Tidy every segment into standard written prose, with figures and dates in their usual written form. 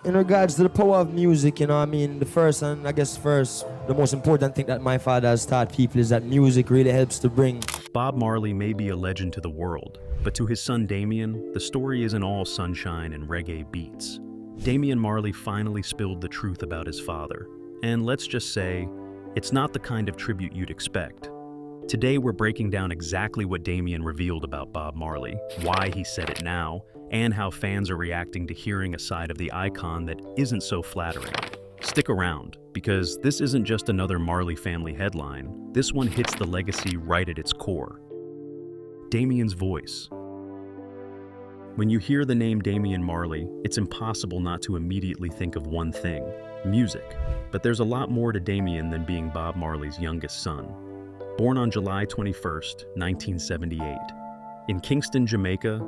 In regards to the power of music, you know, I mean, the first and I guess first, the most important thing that my father has taught people is that music really helps to bring. Bob Marley may be a legend to the world, but to his son Damian, the story isn't all sunshine and reggae beats. Damian Marley finally spilled the truth about his father, and let's just say, it's not the kind of tribute you'd expect. Today we're breaking down exactly what Damian revealed about Bob Marley, why he said it now, and how fans are reacting to hearing a side of the icon that isn't so flattering. Stick around, because this isn't just another Marley family headline. This one hits the legacy right at its core. Damian's voice. When you hear the name Damian Marley, it's impossible not to immediately think of one thing: music. But there's a lot more to Damian than being Bob Marley's youngest son. Born on July 21st, 1978. In Kingston, Jamaica,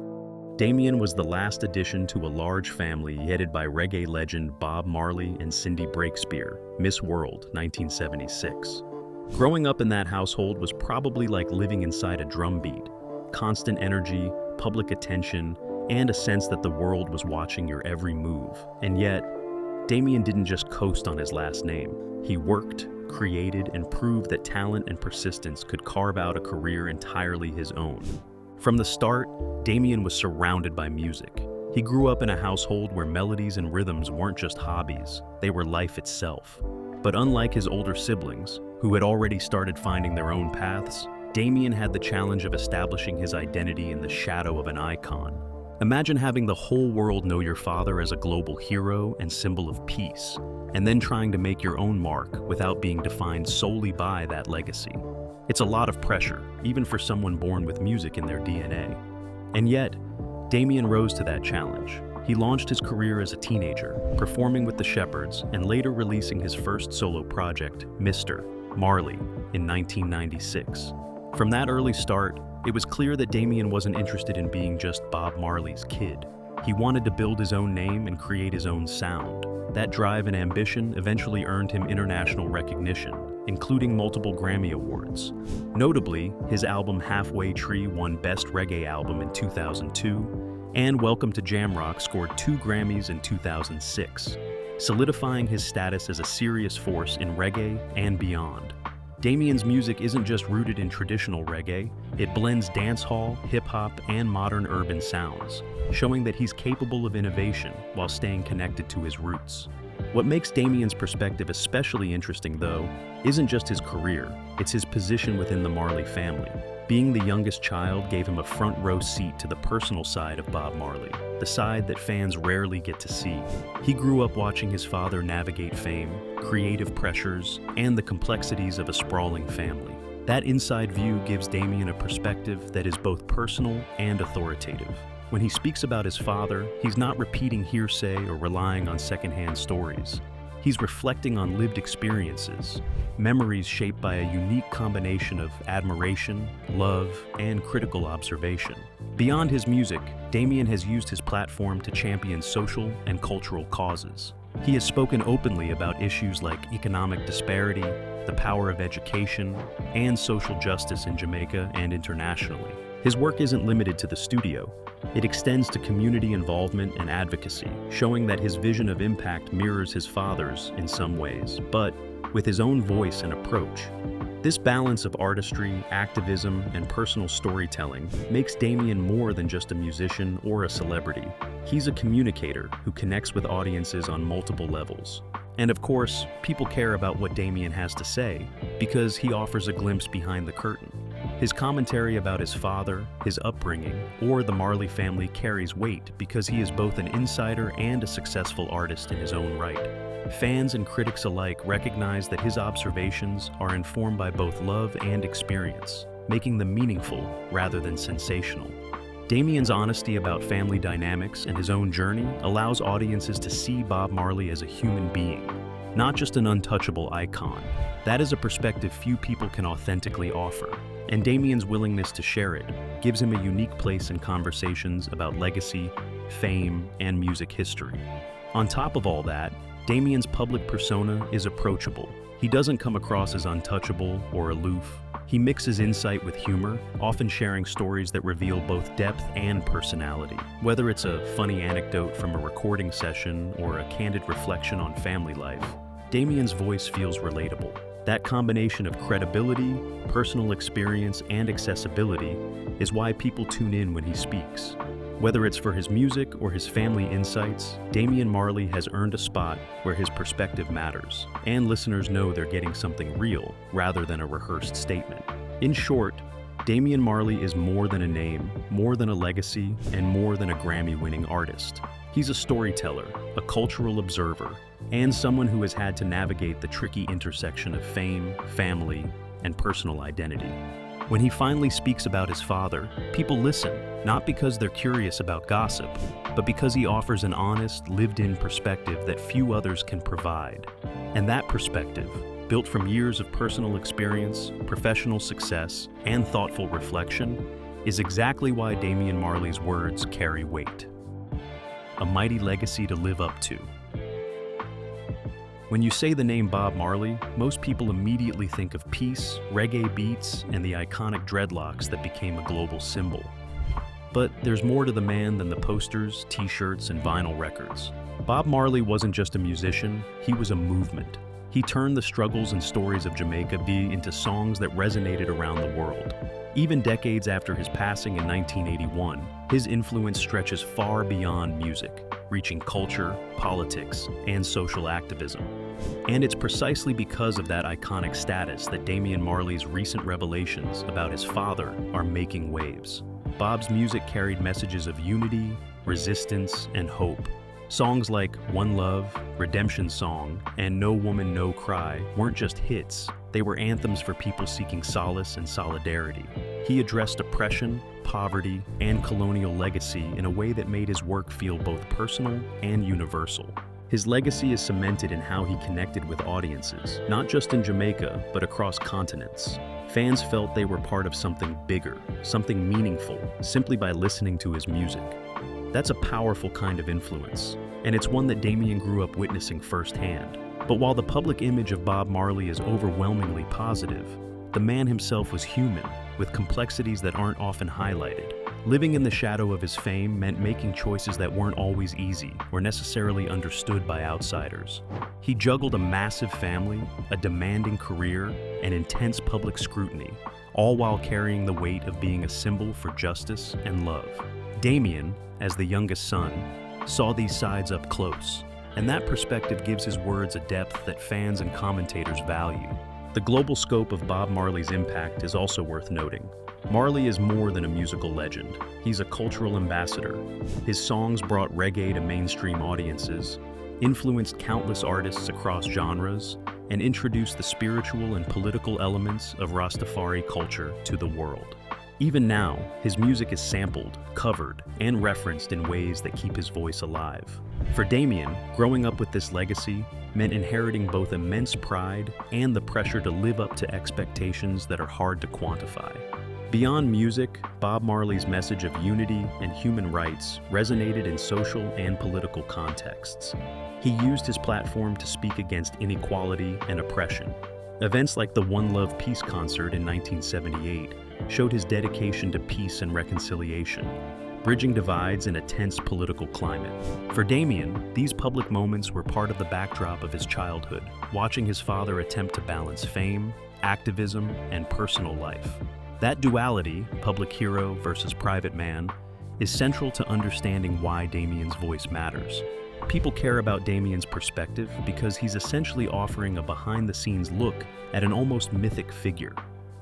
Damian was the last addition to a large family headed by reggae legend Bob Marley and Cindy Breakspear, Miss World, 1976. Growing up in that household was probably like living inside a drum beat. Constant energy, public attention, and a sense that the world was watching your every move. And yet, Damian didn't just coast on his last name. He worked, created, and proved that talent and persistence could carve out a career entirely his own. From the start, Damian was surrounded by music. He grew up in a household where melodies and rhythms weren't just hobbies, they were life itself. But unlike his older siblings, who had already started finding their own paths, Damian had the challenge of establishing his identity in the shadow of an icon. Imagine having the whole world know your father as a global hero and symbol of peace, and then trying to make your own mark without being defined solely by that legacy. It's a lot of pressure, even for someone born with music in their DNA. And yet, Damian rose to that challenge. He launched his career as a teenager, performing with the Shepherds and later releasing his first solo project, Mr. Marley, in 1996. From that early start, it was clear that Damian wasn't interested in being just Bob Marley's kid. He wanted to build his own name and create his own sound. That drive and ambition eventually earned him international recognition, including multiple Grammy Awards. Notably, his album Halfway Tree won Best Reggae Album in 2002, and Welcome to Jamrock scored 2 Grammys in 2006, solidifying his status as a serious force in reggae and beyond. Damian's music isn't just rooted in traditional reggae, it blends dancehall, hip-hop, and modern urban sounds, showing that he's capable of innovation while staying connected to his roots. What makes Damian's perspective especially interesting, though, isn't just his career, it's his position within the Marley family. Being the youngest child gave him a front-row seat to the personal side of Bob Marley, the side that fans rarely get to see. He grew up watching his father navigate fame, creative pressures, and the complexities of a sprawling family. That inside view gives Damian a perspective that is both personal and authoritative. When he speaks about his father, he's not repeating hearsay or relying on secondhand stories. He's reflecting on lived experiences, memories shaped by a unique combination of admiration, love, and critical observation. Beyond his music, Damian has used his platform to champion social and cultural causes. He has spoken openly about issues like economic disparity, the power of education, and social justice in Jamaica and internationally. His work isn't limited to the studio. It extends to community involvement and advocacy, showing that his vision of impact mirrors his father's in some ways, but with his own voice and approach. This balance of artistry, activism, and personal storytelling makes Damian more than just a musician or a celebrity. He's a communicator who connects with audiences on multiple levels. And of course, people care about what Damian has to say because he offers a glimpse behind the curtain. His commentary about his father, his upbringing, or the Marley family carries weight because he is both an insider and a successful artist in his own right. Fans and critics alike recognize that his observations are informed by both love and experience, making them meaningful rather than sensational. Damian's honesty about family dynamics and his own journey allows audiences to see Bob Marley as a human being, not just an untouchable icon. That is a perspective few people can authentically offer, and Damian's willingness to share it gives him a unique place in conversations about legacy, fame, and music history. On top of all that, Damian's public persona is approachable. He doesn't come across as untouchable or aloof. He mixes insight with humor, often sharing stories that reveal both depth and personality. Whether it's a funny anecdote from a recording session or a candid reflection on family life, Damian's voice feels relatable. That combination of credibility, personal experience, and accessibility is why people tune in when he speaks. Whether it's for his music or his family insights, Damian Marley has earned a spot where his perspective matters, and listeners know they're getting something real rather than a rehearsed statement. In short, Damian Marley is more than a name, more than a legacy, and more than a Grammy-winning artist. He's a storyteller, a cultural observer, and someone who has had to navigate the tricky intersection of fame, family, and personal identity. When he finally speaks about his father, people listen, not because they're curious about gossip, but because he offers an honest, lived-in perspective that few others can provide. And that perspective, built from years of personal experience, professional success, and thoughtful reflection, is exactly why Damian Marley's words carry weight. A mighty legacy to live up to. When you say the name Bob Marley, most people immediately think of peace, reggae beats, and the iconic dreadlocks that became a global symbol. But there's more to the man than the posters, t-shirts, and vinyl records. Bob Marley wasn't just a musician, he was a movement. He turned the struggles and stories of Jamaica into songs that resonated around the world. Even decades after his passing in 1981, his influence stretches far beyond music, reaching culture, politics, and social activism. And it's precisely because of that iconic status that Damian Marley's recent revelations about his father are making waves. Bob's music carried messages of unity, resistance, and hope. Songs like One Love, Redemption Song, and No Woman No Cry weren't just hits, they were anthems for people seeking solace and solidarity. He addressed oppression, poverty, and colonial legacy in a way that made his work feel both personal and universal. His legacy is cemented in how he connected with audiences, not just in Jamaica, but across continents. Fans felt they were part of something bigger, something meaningful, simply by listening to his music. That's a powerful kind of influence, and it's one that Damian grew up witnessing firsthand. But while the public image of Bob Marley is overwhelmingly positive, the man himself was human, with complexities that aren't often highlighted. Living in the shadow of his fame meant making choices that weren't always easy or necessarily understood by outsiders. He juggled a massive family, a demanding career, and intense public scrutiny, all while carrying the weight of being a symbol for justice and love. Damian, as the youngest son, saw these sides up close, and that perspective gives his words a depth that fans and commentators value. The global scope of Bob Marley's impact is also worth noting. Marley is more than a musical legend. He's a cultural ambassador. His songs brought reggae to mainstream audiences, influenced countless artists across genres, and introduced the spiritual and political elements of Rastafari culture to the world. Even now, his music is sampled, covered, and referenced in ways that keep his voice alive. For Damian, growing up with this legacy meant inheriting both immense pride and the pressure to live up to expectations that are hard to quantify. Beyond music, Bob Marley's message of unity and human rights resonated in social and political contexts. He used his platform to speak against inequality and oppression. Events like the One Love Peace Concert in 1978 showed his dedication to peace and reconciliation, bridging divides in a tense political climate. For Damian, these public moments were part of the backdrop of his childhood, watching his father attempt to balance fame, activism, and personal life. That duality, public hero versus private man, is central to understanding why Damian's voice matters. People care about Damian's perspective because he's essentially offering a behind-the-scenes look at an almost mythic figure.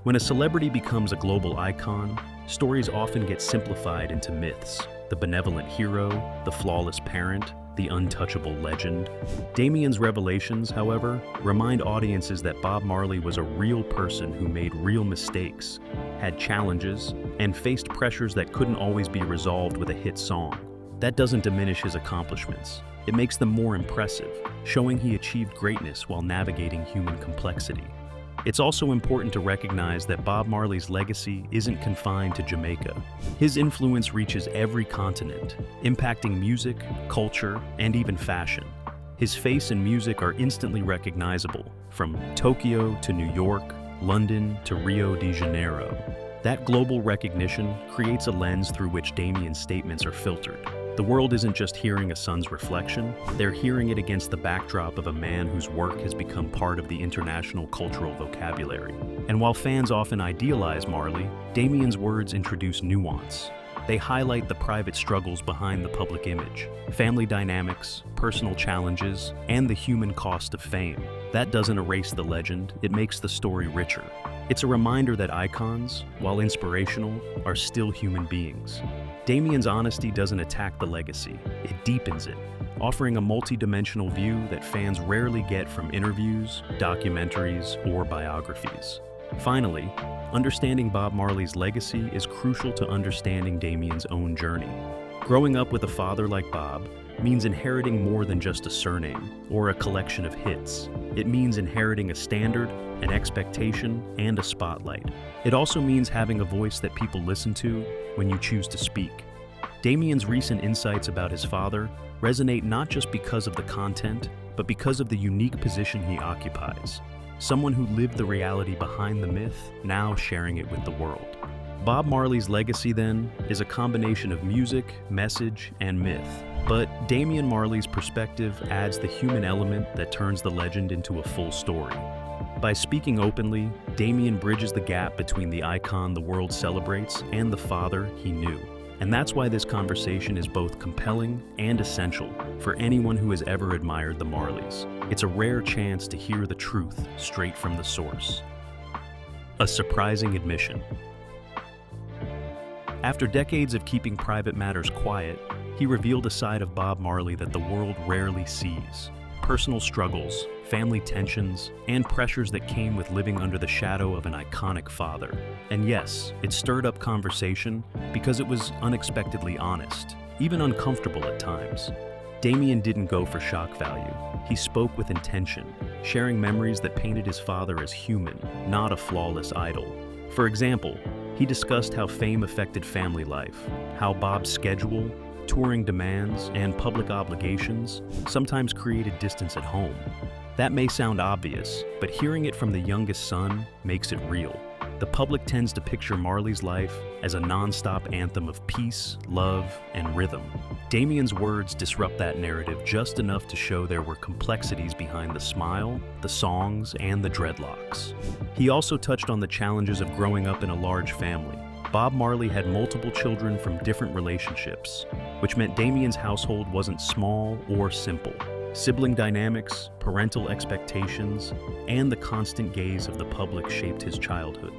When a celebrity becomes a global icon, stories often get simplified into myths: the benevolent hero, the flawless parent, the untouchable legend. Damian's revelations, however, remind audiences that Bob Marley was a real person who made real mistakes, had challenges, and faced pressures that couldn't always be resolved with a hit song. That doesn't diminish his accomplishments. It makes them more impressive, showing he achieved greatness while navigating human complexity. It's also important to recognize that Bob Marley's legacy isn't confined to Jamaica. His influence reaches every continent, impacting music, culture, and even fashion. His face and music are instantly recognizable, from Tokyo to New York, London to Rio de Janeiro. That global recognition creates a lens through which Damian's statements are filtered. The world isn't just hearing a son's reflection, they're hearing it against the backdrop of a man whose work has become part of the international cultural vocabulary. And while fans often idealize Marley, Damian's words introduce nuance. They highlight the private struggles behind the public image, family dynamics, personal challenges, and the human cost of fame. That doesn't erase the legend, it makes the story richer. It's a reminder that icons, while inspirational, are still human beings. Damian's honesty doesn't attack the legacy, it deepens it, offering a multi-dimensional view that fans rarely get from interviews, documentaries, or biographies. Finally, understanding Bob Marley's legacy is crucial to understanding Damian's own journey. Growing up with a father like Bob means inheriting more than just a surname or a collection of hits. It means inheriting a standard, an expectation, and a spotlight. It also means having a voice that people listen to when you choose to speak. Damian's recent insights about his father resonate not just because of the content, but because of the unique position he occupies. Someone who lived the reality behind the myth, now sharing it with the world. Bob Marley's legacy, then, is a combination of music, message, and myth. But Damian Marley's perspective adds the human element that turns the legend into a full story. By speaking openly, Damian bridges the gap between the icon the world celebrates and the father he knew. And that's why this conversation is both compelling and essential for anyone who has ever admired the Marleys. It's a rare chance to hear the truth straight from the source. A surprising admission. After decades of keeping private matters quiet, he revealed a side of Bob Marley that the world rarely sees. Personal struggles, family tensions, and pressures that came with living under the shadow of an iconic father. And yes, it stirred up conversation because it was unexpectedly honest, even uncomfortable at times. Damian didn't go for shock value. He spoke with intention, sharing memories that painted his father as human, not a flawless idol. For example, he discussed how fame affected family life, how Bob's schedule, touring demands, and public obligations sometimes created distance at home. That may sound obvious, but hearing it from the youngest son makes it real. The public tends to picture Marley's life as a non-stop anthem of peace, love, and rhythm. Damian's words disrupt that narrative just enough to show there were complexities behind the smile, the songs, and the dreadlocks. He also touched on the challenges of growing up in a large family. Bob Marley had multiple children from different relationships, which meant Damian's household wasn't small or simple. Sibling dynamics, parental expectations, and the constant gaze of the public shaped his childhood.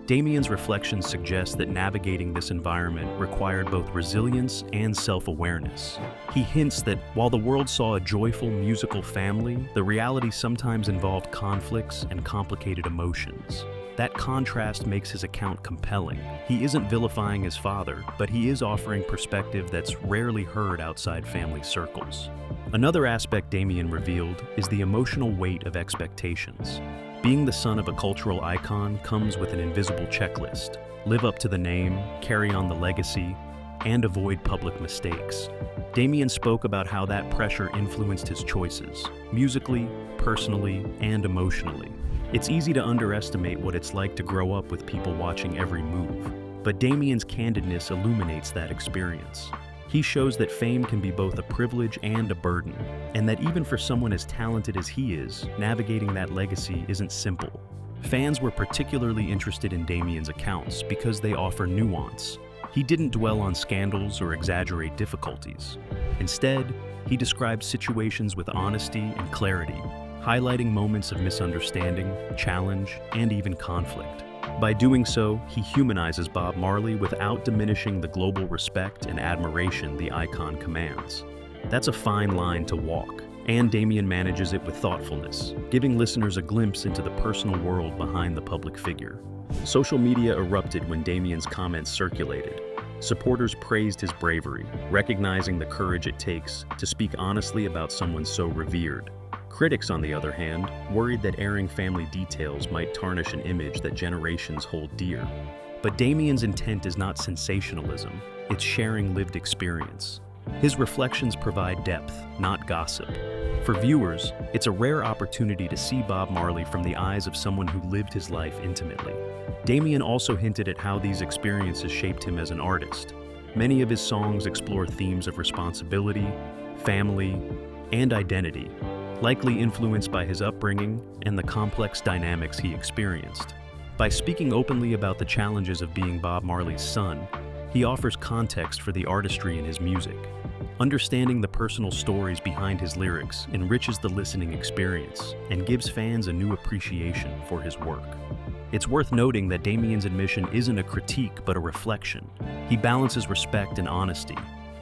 Damian's reflections suggest that navigating this environment required both resilience and self-awareness. He hints that while the world saw a joyful musical family, the reality sometimes involved conflicts and complicated emotions. That contrast makes his account compelling. He isn't vilifying his father, but he is offering perspective that's rarely heard outside family circles. Another aspect Damian revealed is the emotional weight of expectations. Being the son of a cultural icon comes with an invisible checklist. Live up to the name, carry on the legacy, and avoid public mistakes. Damian spoke about how that pressure influenced his choices, musically, personally, and emotionally. It's easy to underestimate what it's like to grow up with people watching every move, but Damian's candidness illuminates that experience. He shows that fame can be both a privilege and a burden, and that even for someone as talented as he is, navigating that legacy isn't simple. Fans were particularly interested in Damian's accounts because they offer nuance. He didn't dwell on scandals or exaggerate difficulties. Instead, he described situations with honesty and clarity, highlighting moments of misunderstanding, challenge, and even conflict. By doing so, he humanizes Bob Marley without diminishing the global respect and admiration the icon commands. That's a fine line to walk, and Damian manages it with thoughtfulness, giving listeners a glimpse into the personal world behind the public figure. Social media erupted when Damian's comments circulated. Supporters praised his bravery, recognizing the courage it takes to speak honestly about someone so revered. Critics, on the other hand, worried that airing family details might tarnish an image that generations hold dear. But Damian's intent is not sensationalism, it's sharing lived experience. His reflections provide depth, not gossip. For viewers, it's a rare opportunity to see Bob Marley from the eyes of someone who lived his life intimately. Damian also hinted at how these experiences shaped him as an artist. Many of his songs explore themes of responsibility, family, and identity, likely influenced by his upbringing and the complex dynamics he experienced. By speaking openly about the challenges of being Bob Marley's son, he offers context for the artistry in his music. Understanding the personal stories behind his lyrics enriches the listening experience and gives fans a new appreciation for his work. It's worth noting that Damian's admission isn't a critique but a reflection. He balances respect and honesty,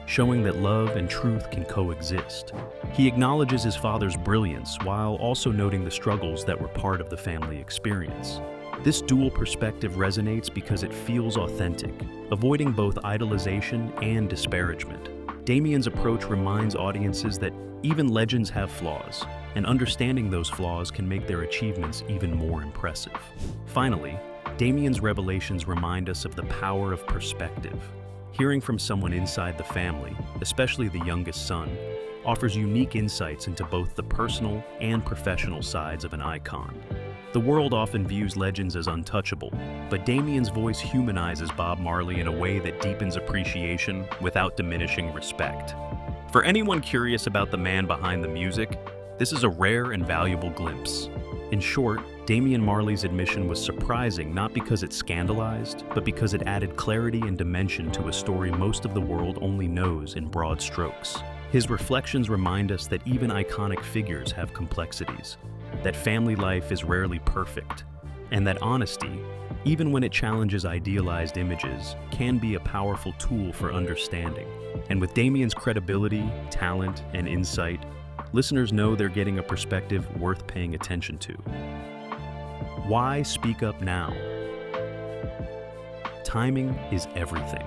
showing that love and truth can coexist. He acknowledges his father's brilliance while also noting the struggles that were part of the family experience. This dual perspective resonates because it feels authentic, avoiding both idolization and disparagement. Damian's approach reminds audiences that even legends have flaws, and understanding those flaws can make their achievements even more impressive. Finally, Damian's revelations remind us of the power of perspective. Hearing from someone inside the family, especially the youngest son, offers unique insights into both the personal and professional sides of an icon. The world often views legends as untouchable, but Damian's voice humanizes Bob Marley in a way that deepens appreciation without diminishing respect. For anyone curious about the man behind the music, this is a rare and valuable glimpse. In short, Damian Marley's admission was surprising not because it scandalized, but because it added clarity and dimension to a story most of the world only knows in broad strokes. His reflections remind us that even iconic figures have complexities, that family life is rarely perfect, and that honesty, even when it challenges idealized images, can be a powerful tool for understanding. And with Damian's credibility, talent, and insight, listeners know they're getting a perspective worth paying attention to. Why speak up now? Timing is everything.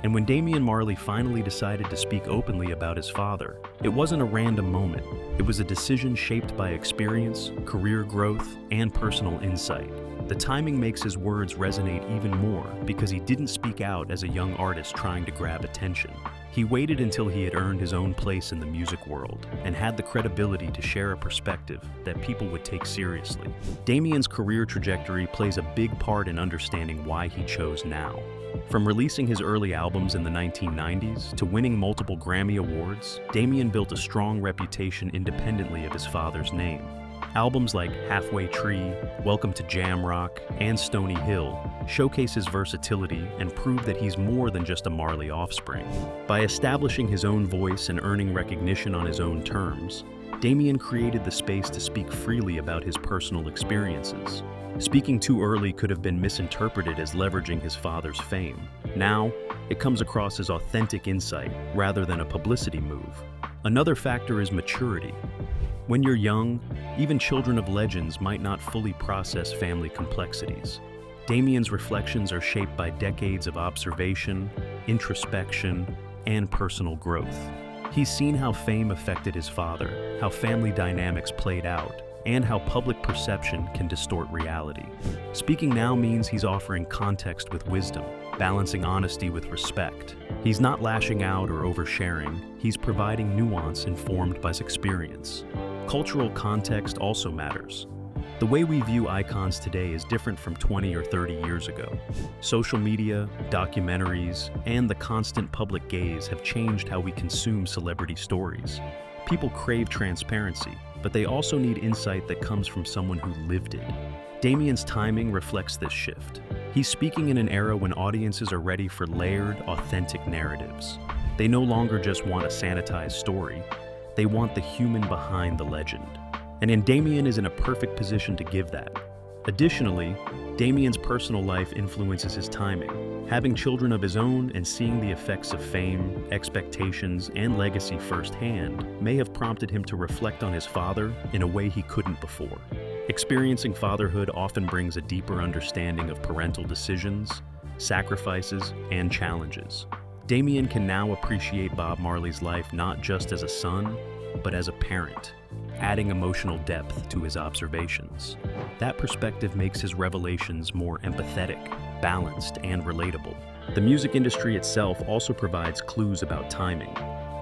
And when Damian Marley finally decided to speak openly about his father, it wasn't a random moment. It was a decision shaped by experience, career growth, and personal insight. The timing makes his words resonate even more because he didn't speak out as a young artist trying to grab attention. He waited until he had earned his own place in the music world and had the credibility to share a perspective that people would take seriously. Damian's career trajectory plays a big part in understanding why he chose now. From releasing his early albums in the 1990s to winning multiple Grammy Awards, Damian built a strong reputation independently of his father's name. Albums like Halfway Tree, Welcome to Jamrock, and Stony Hill showcase his versatility and prove that he's more than just a Marley offspring. By establishing his own voice and earning recognition on his own terms, Damian created the space to speak freely about his personal experiences. Speaking too early could have been misinterpreted as leveraging his father's fame. Now, it comes across as authentic insight rather than a publicity move. Another factor is maturity. When you're young, even children of legends might not fully process family complexities. Damian's reflections are shaped by decades of observation, introspection, and personal growth. He's seen how fame affected his father, how family dynamics played out, and how public perception can distort reality. Speaking now means he's offering context with wisdom, balancing honesty with respect. He's not lashing out or oversharing, he's providing nuance informed by his experience. Cultural context also matters. The way we view icons today is different from 20 or 30 years ago. Social media, documentaries, and the constant public gaze have changed how we consume celebrity stories. People crave transparency, but they also need insight that comes from someone who lived it. Damian's timing reflects this shift. He's speaking in an era when audiences are ready for layered, authentic narratives. They no longer just want a sanitized story, they want the human behind the legend. And Damian is in a perfect position to give that. Additionally, Damian's personal life influences his timing. Having children of his own and seeing the effects of fame, expectations, and legacy firsthand may have prompted him to reflect on his father in a way he couldn't before. Experiencing fatherhood often brings a deeper understanding of parental decisions, sacrifices, and challenges. Damian can now appreciate Bob Marley's life not just as a son, but as a parent, adding emotional depth to his observations. That perspective makes his revelations more empathetic, balanced, and relatable. The music industry itself also provides clues about timing.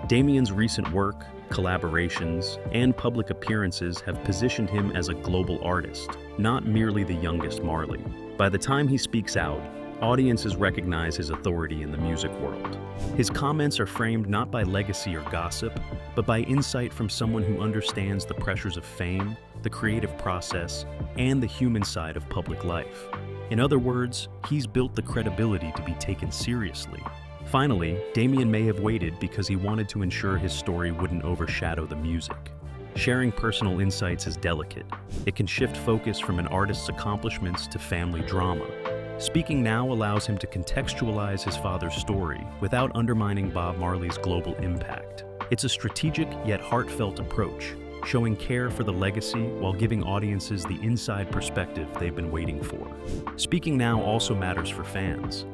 Damian's recent work, collaborations, and public appearances have positioned him as a global artist, not merely the youngest Marley. By the time he speaks out, audiences recognize his authority in the music world. His comments are framed not by legacy or gossip, but by insight from someone who understands the pressures of fame, the creative process, and the human side of public life. In other words, he's built the credibility to be taken seriously. Finally, Damian may have waited because he wanted to ensure his story wouldn't overshadow the music. Sharing personal insights is delicate. It can shift focus from an artist's accomplishments to family drama. Speaking now allows him to contextualize his father's story without undermining Bob Marley's global impact. It's a strategic yet heartfelt approach, showing care for the legacy while giving audiences the inside perspective they've been waiting for. Speaking now also matters for fans.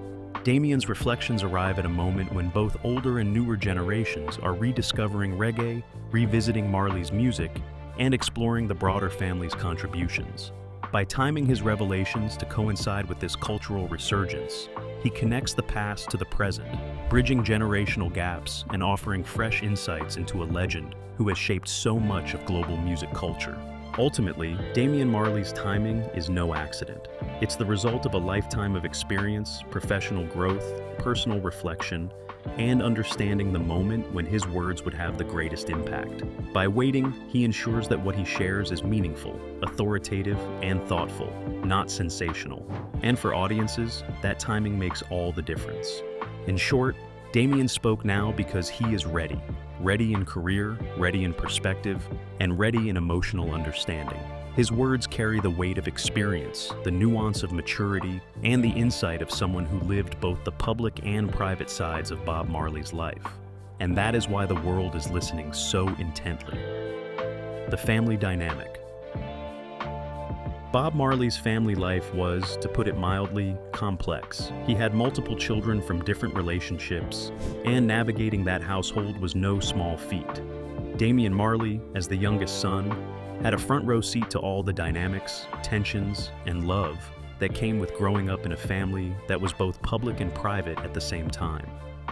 Damian's reflections arrive at a moment when both older and newer generations are rediscovering reggae, revisiting Marley's music, and exploring the broader family's contributions. By timing his revelations to coincide with this cultural resurgence, he connects the past to the present, bridging generational gaps and offering fresh insights into a legend who has shaped so much of global music culture. Ultimately, Damian Marley's timing is no accident. It's the result of a lifetime of experience, professional growth, personal reflection, and understanding the moment when his words would have the greatest impact. By waiting, he ensures that what he shares is meaningful, authoritative, and thoughtful, not sensational. And for audiences, that timing makes all the difference. In short, Damian spoke now because he is ready. Ready in career, ready in perspective, and ready in emotional understanding. His words carry the weight of experience, the nuance of maturity, and the insight of someone who lived both the public and private sides of Bob Marley's life. And that is why the world is listening so intently. The family dynamic. Bob Marley's family life was, to put it mildly, complex. He had multiple children from different relationships, and navigating that household was no small feat. Damian Marley, as the youngest son, had a front row seat to all the dynamics, tensions, and love that came with growing up in a family that was both public and private at the same time.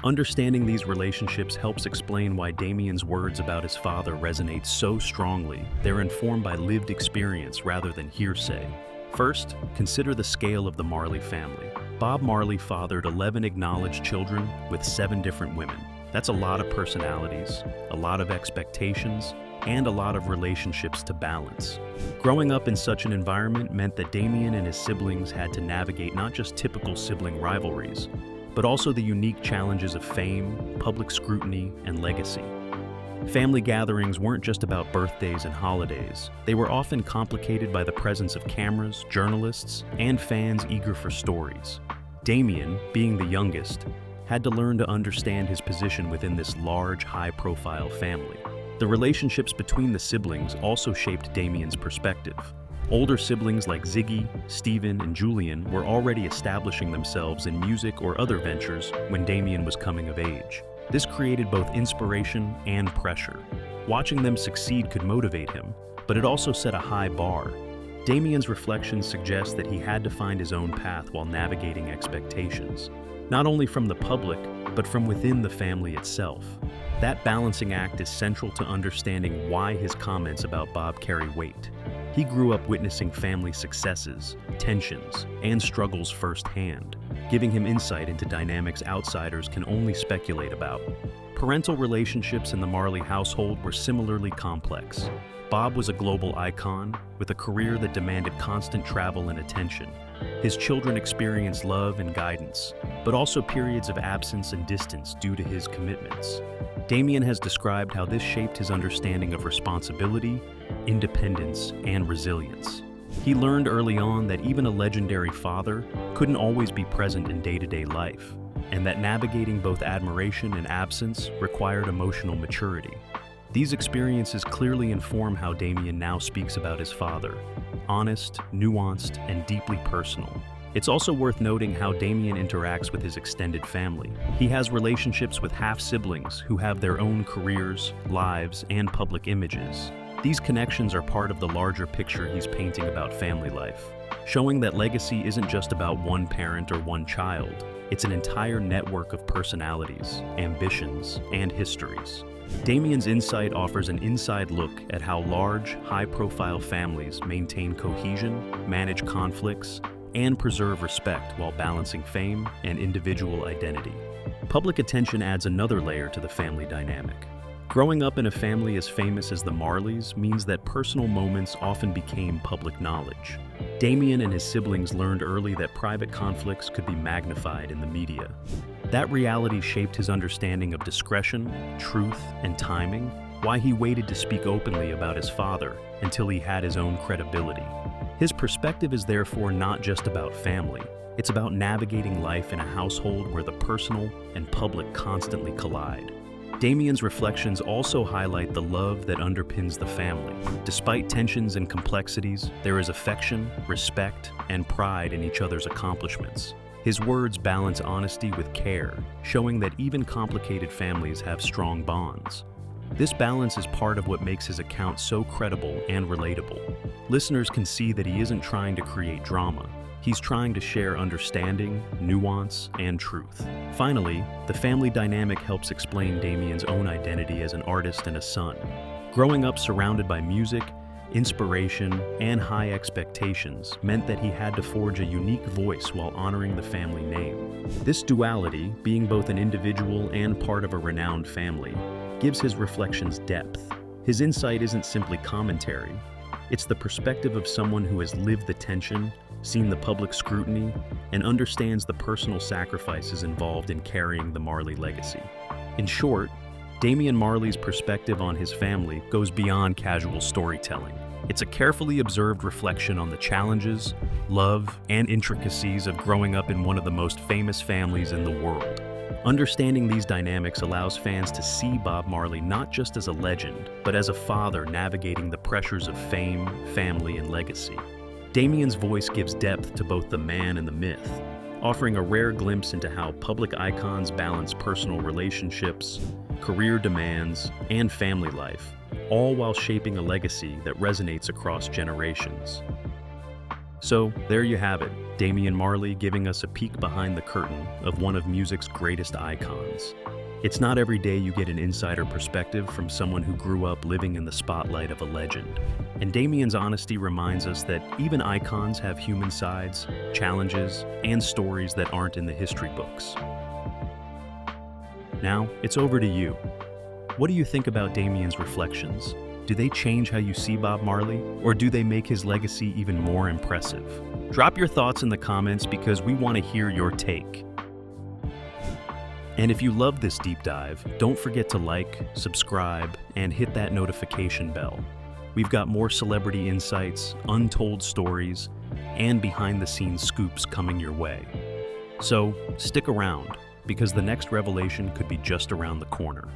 Understanding these relationships helps explain why Damian's words about his father resonate so strongly. They're informed by lived experience rather than hearsay. First, consider the scale of the Marley family. Bob Marley fathered 11 acknowledged children with 7 different women. That's a lot of personalities, a lot of expectations, and a lot of relationships to balance. Growing up in such an environment meant that Damian and his siblings had to navigate not just typical sibling rivalries, but also the unique challenges of fame, public scrutiny, and legacy. Family gatherings weren't just about birthdays and holidays. They were often complicated by the presence of cameras, journalists, and fans eager for stories. Damian, being the youngest, had to learn to understand his position within this large, high-profile family. The relationships between the siblings also shaped Damian's perspective. Older siblings like Ziggy, Stephen, and Julian were already establishing themselves in music or other ventures when Damian was coming of age. This created both inspiration and pressure. Watching them succeed could motivate him, but it also set a high bar. Damian's reflections suggest that he had to find his own path while navigating expectations, not only from the public, but from within the family itself. That balancing act is central to understanding why his comments about Bob carry weight. He grew up witnessing family successes, tensions, and struggles firsthand, giving him insight into dynamics outsiders can only speculate about. Parental relationships in the Marley household were similarly complex. Bob was a global icon, with a career that demanded constant travel and attention. His children experienced love and guidance, but also periods of absence and distance due to his commitments. Damian has described how this shaped his understanding of responsibility, independence, and resilience. He learned early on that even a legendary father couldn't always be present in day-to-day life, and that navigating both admiration and absence required emotional maturity. These experiences clearly inform how Damian now speaks about his father: honest, nuanced, and deeply personal. It's also worth noting how Damian interacts with his extended family. He has relationships with half-siblings who have their own careers, lives, and public images. These connections are part of the larger picture he's painting about family life. showing that legacy isn't just about one parent or one child. It's an entire network of personalities, ambitions, and histories. Damian's insight offers an inside look at how large, high-profile families maintain cohesion, manage conflicts, and preserve respect while balancing fame and individual identity. Public attention adds another layer to the family dynamic. Growing up in a family as famous as the Marleys means that personal moments often became public knowledge. Damian and his siblings learned early that private conflicts could be magnified in the media. That reality shaped his understanding of discretion, truth, and timing, why he waited to speak openly about his father until he had his own credibility. His perspective is therefore not just about family. It's about navigating life in a household where the personal and public constantly collide. Damian's reflections also highlight the love that underpins the family. Despite tensions and complexities, there is affection, respect, and pride in each other's accomplishments. His words balance honesty with care, showing that even complicated families have strong bonds. This balance is part of what makes his account so credible and relatable. Listeners can see that he isn't trying to create drama. He's trying to share understanding, nuance, and truth. Finally, the family dynamic helps explain Damian's own identity as an artist and a son. Growing up surrounded by music, inspiration, and high expectations meant that he had to forge a unique voice while honoring the family name. This duality, being both an individual and part of a renowned family, gives his reflections depth. His insight isn't simply commentary. It's the perspective of someone who has lived the tension, seen the public scrutiny, and understands the personal sacrifices involved in carrying the Marley legacy. In short, Damian Marley's perspective on his family goes beyond casual storytelling. It's a carefully observed reflection on the challenges, love, and intricacies of growing up in one of the most famous families in the world. Understanding these dynamics allows fans to see Bob Marley not just as a legend, but as a father navigating the pressures of fame, family, and legacy. Damian's voice gives depth to both the man and the myth, offering a rare glimpse into how public icons balance personal relationships, career demands, and family life, all while shaping a legacy that resonates across generations. So, there you have it, Damian Marley giving us a peek behind the curtain of one of music's greatest icons. It's not every day you get an insider perspective from someone who grew up living in the spotlight of a legend. And Damian's honesty reminds us that even icons have human sides, challenges, and stories that aren't in the history books. Now, it's over to you. What do you think about Damian's reflections? Do they change how you see Bob Marley, or do they make his legacy even more impressive? Drop your thoughts in the comments because we want to hear your take. And if you love this deep dive, don't forget to like, subscribe, and hit that notification bell. We've got more celebrity insights, untold stories, and behind-the-scenes scoops coming your way. So, stick around, because the next revelation could be just around the corner.